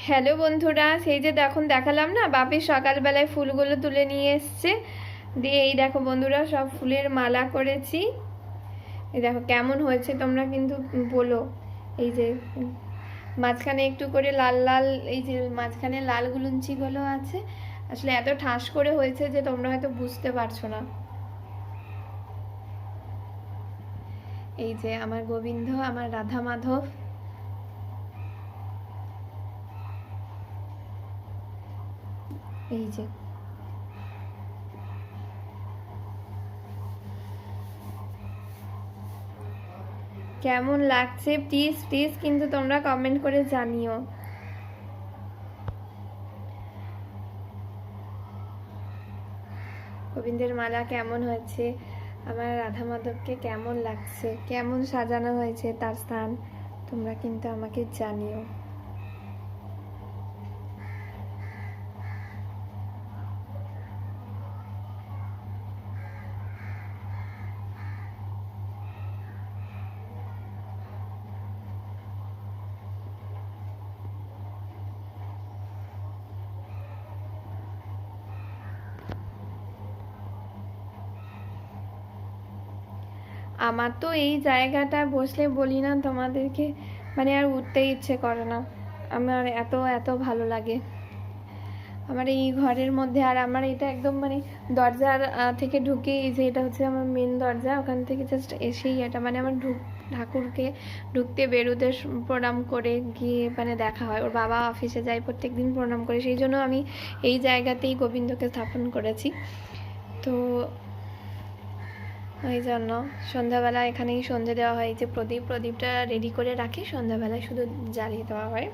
Hello বন্ধুরা, সেই যে দেখুন দেখালাম না, বাপি সকালবেলায় ফুলগুলো তুলে নিয়ে এসছে। দিয়ে এই দেখো বন্ধুরা, সব ফুলের মালা করেছি। এই দেখো কেমন হয়েছে তোমরা কিন্তু বলো। এই যে মাঝখানে একটু করে লাল লাল, এই যে মাঝখানে লাল গুলুঞ্চিগুলো আছে, আসলে এত ঠাস করে হয়েছে যে তোমরা হয়তো বুঝতে পারছো না। এই যে আমার গোবিন্দ, আমার রাধা মাধব। এই যে কেমন লাগছে প্লিজ প্লিজ কিন্তু তোমরা কমেন্ট করে জানিও। গোবিন্দের মালা কেমন হয়েছে, আমার রাধা মাধবকে কেমন লাগছে, কেমন সাজানো হয়েছে তার স্থান, তোমরা কিন্তু আমাকে জানিও। আমার তো এই জায়গাটা বসলে বলি না তোমাদেরকে, মানে আর উঠতেই ইচ্ছে করে না। আমার এত এত ভালো লাগে আমার এই ঘরের মধ্যে। আর আমার এটা একদম মানে দরজার থেকে ঢুকে, এই যে এটা হচ্ছে আমার মেন দরজা, ওখান থেকে জাস্ট এসেই এটা মানে আমার ঠাকুরকে ঢুকতে বেরোতে প্রণাম করে গিয়ে মানে দেখা হয়। ওর বাবা অফিসে যায়, প্রত্যেক দিন প্রণাম করে, সেই জন্য আমি এই জায়গাতেই গোবিন্দকে স্থাপন করেছি। তো ওই জন্য সন্ধ্যাবেলা এখানেই সন্ধে দেওয়া হয়। যে প্রদীপটা রেডি করে রাখি, সন্ধ্যাবেলায় শুধু জ্বালিয়ে দেওয়া হয়।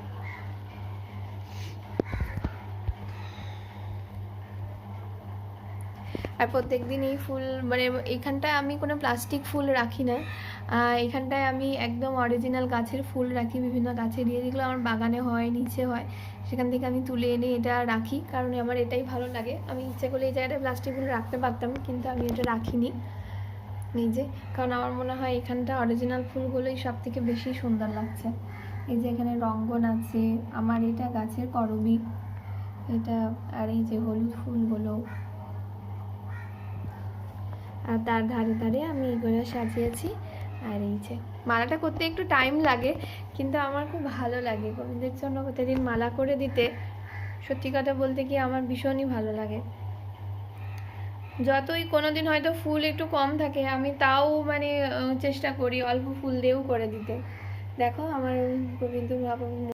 আর প্রত্যেক দিন এই ফুল মানে এইখানটায় আমি কোনো প্লাস্টিক ফুল রাখি না, এখানটায় আমি একদম অরিজিনাল গাছের ফুল রাখি, বিভিন্ন গাছে দিয়ে, যেগুলো আমার বাগানে হয়, নিচে হয়, সেখান থেকে আমি তুলে এনে এটা রাখি, কারণ আমার এটাই ভালো লাগে। আমি ইচ্ছে করলে এই জায়গাটায় প্লাস্টিক ফুল রাখতে পারতাম, কিন্তু আমি এটা রাখিনি নিজে, কারণ আমার মনে হয় এখানটা অরিজিনাল ফুলগুলোই সব থেকে বেশি সুন্দর লাগছে। এই যে এখানে রঙ্গন আছে, আমার এটা গাছের করবী এটা, আর এই যে হলুদ ফুলগুলো, আর তার ধারে ধারে আমি এগুলো সাজিয়েছি। আর এই যে মালাটা করতে একটু টাইম লাগে, কিন্তু আমার খুব ভালো লাগে গোবিন্দের জন্য প্রতিদিন মালা করে দিতে। সত্যি কথা বলতে কি আমার ভীষণই ভালো লাগে। যতই কোনোদিন হয়তো ফুল একটু কম থাকে, আমি তাও মানে চেষ্টা করি অল্প ফুল দিয়েও করে দিতে। দেখো আমার গোবিন্দ বাবা